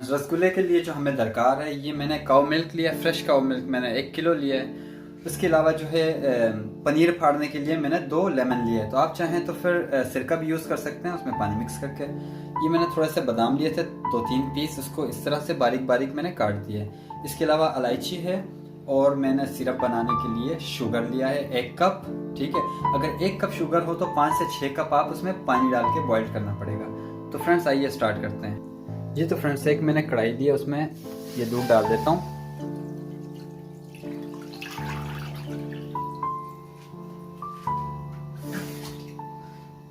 रसगुल्ले के लिए जो हमें दरकार है, ये मैंने काऊ मिल्क लिया, फ्रेश काऊ मिल्क मैंने 1 किलो लिया है। उसके अलावा जो है पनीर फाड़ने के लिए मैंने 2 लेमन लिए। तो आप चाहें तो फिर सिरका भी यूज़ कर सकते हैं उसमें पानी मिक्स करके। ये मैंने थोड़े से बादाम लिए थे 2-3 पीस, उसको इस तरह से बारीक बारीक मैंने काट दिए। इसके अलावा इलायची है और मैंने सिरप बनाने के लिए शुगर लिया है 1 कप। ठीक है, अगर 1 कप शुगर हो तो 5 से 6 कप आप उसमें पानी डाल के बॉईल करना पड़ेगा। तो फ्रेंड्स आइए स्टार्ट करते हैं। जी तो फ्रेंड्स एक मैंने कढ़ाई ली है, उसमें ये दूध डाल देता हूँ।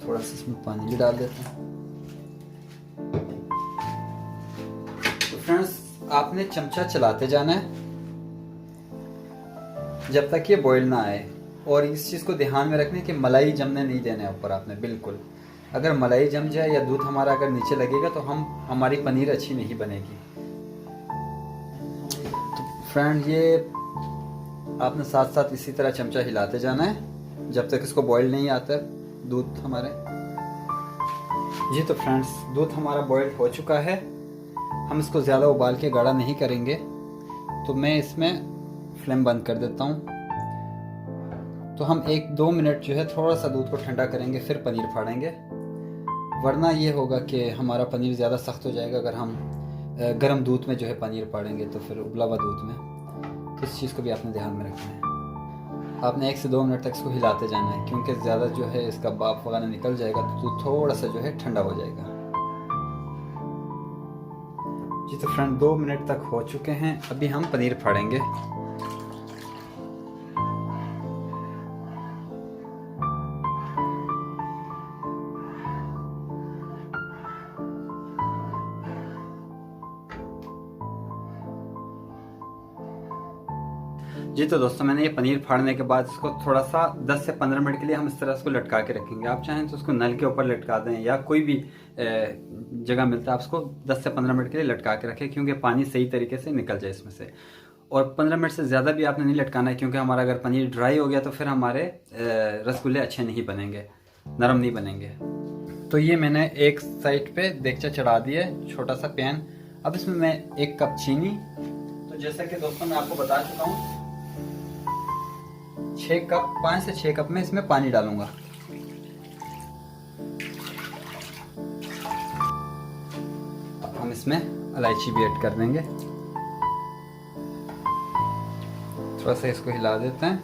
थोड़ा सा इसमें पानी भी डाल देता हूँ। तो फ्रेंड्स आपने चमचा चलाते जाना है जब तक ये बॉईल ना आए, और इस चीज़ को ध्यान में रखना है कि मलाई जमने नहीं देना है ऊपर आपने बिल्कुल। अगर मलाई जम जाए या दूध हमारा अगर नीचे लगेगा तो हमारी पनीर अच्छी नहीं बनेगी। तो फ्रेंड ये आपने साथ साथ इसी तरह चमचा हिलाते जाना है जब तक इसको बॉईल नहीं आता दूध हमारे। जी तो फ्रेंड्स दूध हमारा बॉईल हो चुका है। हम इसको ज़्यादा उबाल के गाढ़ा नहीं करेंगे, तो मैं इसमें फ्लेम बंद कर देता हूँ। तो हम 1-2 मिनट जो है थोड़ा सा दूध को ठंडा करेंगे, फिर पनीर फाड़ेंगे। वरना ये होगा कि हमारा पनीर ज़्यादा सख्त हो जाएगा अगर हम गर्म दूध में जो है पनीर फाड़ेंगे, तो फिर उबला हुआ दूध में। तो इस चीज़ को भी आपने ध्यान में रखना है। आपने 1 से 2 मिनट तक इसको हिलाते जाना है, क्योंकि ज़्यादा जो है इसका भाप वगैरह निकल जाएगा तो दूध थोड़ा सा जो है ठंडा हो जाएगा। जी तो फ्रेंड 2 मिनट तक हो चुके हैं, अभी हम पनीर फाड़ेंगे। जी तो दोस्तों मैंने ये पनीर फाड़ने के बाद इसको थोड़ा सा 10 से 15 मिनट के लिए हम इस तरह इसको लटका के रखेंगे। आप चाहें तो उसको नल के ऊपर लटका दें या कोई भी जगह मिलता है, आप उसको 10 से 15 मिनट के लिए लटका के रखें, क्योंकि पानी सही तरीके से निकल जाए इसमें से। और 15 मिनट से ज़्यादा भी आपने नहीं लटकाना है, क्योंकि हमारा अगर पनीर ड्राई हो गया तो फिर हमारे रसगुल्ले अच्छे नहीं बनेंगे, नरम नहीं बनेंगे। तो ये मैंने एक साइड पे देगचा चढ़ा दिया, छोटा सा पैन। अब इसमें मैं 1 कप चीनी, तो जैसा कि दोस्तों मैं आपको बता चुका हूँ 5 से 6 कप में इसमें पानी डालूंगा। अब हम इसमें इलायची भी ऐड कर देंगे। थोड़ा सा इसको हिला देते हैं।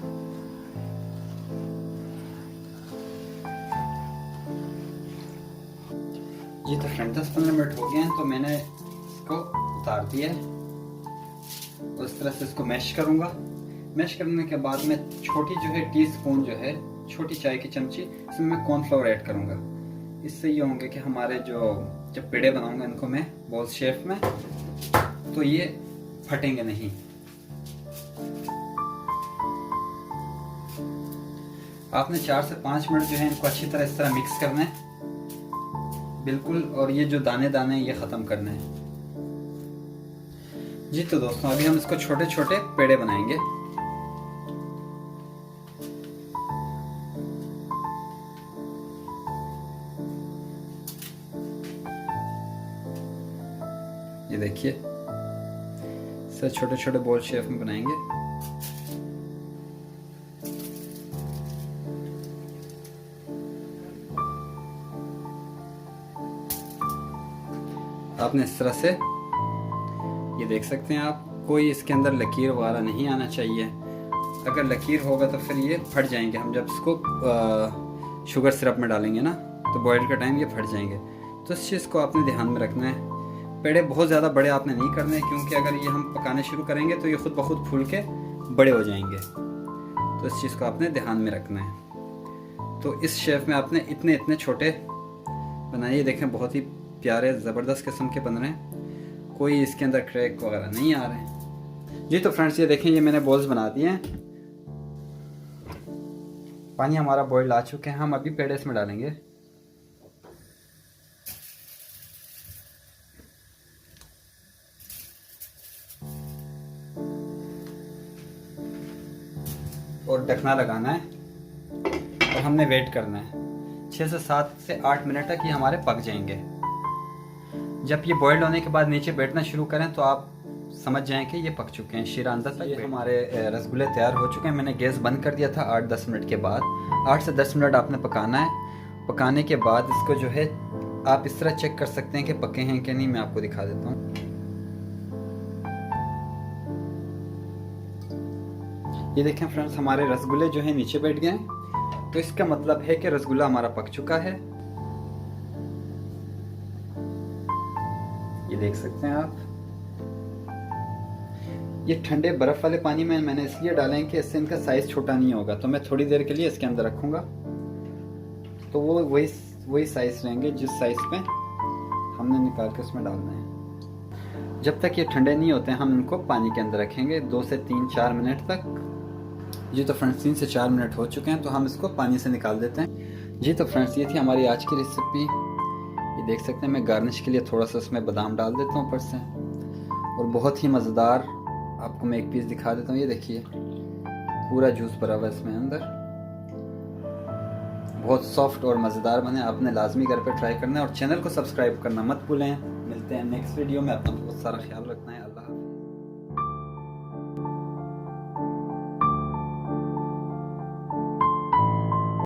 जी तो फ्रेंड 10-15 मिनट हो गए हैं, तो मैंने इसको उतार दिया है। उस तरह से इसको मैश करूंगा। मैश करने के बाद में छोटी जो है टीस्पून जो है, छोटी चाय की चमची, इसमें मैं कॉर्नफ्लोर ऐड करूंगा। इससे ये होंगे कि हमारे जब पेड़े बनाऊंगा इनको मैं बॉल शेप में, तो ये फटेंगे नहीं। आपने 4 से 5 मिनट जो है इनको अच्छी तरह इस तरह मिक्स करना है बिल्कुल, और ये जो दाने दाने हैं ये ख़त्म करने हैं। जी तो दोस्तों अभी हम इसको छोटे छोटे पेड़े बनाएंगे। ये देखिए इसे छोटे छोटे बॉल शेप में बनाएंगे। आपने इस तरह से ये देख सकते हैं आप, कोई इसके अंदर लकीर वगैरह नहीं आना चाहिए। अगर लकीर होगा तो फिर ये फट जाएंगे। हम जब इसको शुगर सिरप में डालेंगे ना, तो बॉयल का टाइम ये फट जाएंगे। तो इस चीज़ को आपने ध्यान में रखना है। पेड़े बहुत ज़्यादा बड़े आपने नहीं करने, क्योंकि अगर ये हम पकाने शुरू करेंगे तो ये खुद ब खुद फूल के बड़े हो जाएंगे। तो इस चीज़ को आपने ध्यान में रखना है। तो इस शेप में आपने इतने इतने छोटे बनाइए। देखें बहुत ही प्यारे ज़बरदस्त किस्म के बन रहे हैं, कोई इसके अंदर क्रैक वगैरह नहीं आ रहे हैं। जी तो फ्रेंड्स ये देखें, ये मैंने बॉल्स बना दिए हैं। पानी हमारा बॉयल आ चुके हैं, हम अभी पेड़े इसमें डालेंगे। और ढकना लगाना है और हमने वेट करना है 6 से 7 से 8 मिनट तक ये हमारे पक जाएंगे। जब ये बॉइल्ड होने के बाद नीचे बैठना शुरू करें तो आप समझ जाएं कि ये पक चुके हैं, शीरा अंदर तक। ये हमारे रसगुल्ले तैयार हो चुके हैं। मैंने गैस बंद कर दिया था 8-10 मिनट के बाद। 8 से 10 मिनट आपने पकाना है। पकाने के बाद इसको जो है आप इस तरह चेक कर सकते हैं कि पके हैं कि नहीं। मैं आपको दिखा देता हूँ। ये देखें फ्रेंड्स, हमारे रसगुल्ले जो है नीचे बैठ गए हैं, तो इसका मतलब है कि रसगुल्ला हमारा पक चुका है। ये देख सकते हैं आप। ये ठंडे बर्फ वाले पानी में मैंने इसलिए डाले हैं कि इससे इनका साइज छोटा नहीं होगा, तो मैं थोड़ी देर के लिए इसके अंदर रखूंगा तो वो वही साइज रहेंगे जिस साइज पे हमने निकाल के उसमें डालना है। जब तक ये ठंडे नहीं होते हम इनको पानी के अंदर रखेंगे 2 से 3-4 मिनट तक। जी तो फ्रेंड्स 3 से 4 मिनट हो चुके हैं, तो हम इसको पानी से निकाल देते हैं। जी तो फ्रेंड्स ये थी हमारी आज की रेसिपी। ये देख सकते हैं, मैं गार्निश के लिए थोड़ा सा इसमें बादाम डाल देता हूँ ऊपर से, और बहुत ही मज़ेदार आपको मैं एक पीस दिखा देता हूँ। ये देखिए पूरा जूस भरा हुआ है इसमें अंदर, बहुत सॉफ्ट और मज़ेदार बने। आपने लाजमी घर पे ट्राई करना है और चैनल को सब्सक्राइब करना मत भूलें। मिलते हैं नेक्स्ट वीडियो में। अपना बहुत सारा ख्याल रखना है।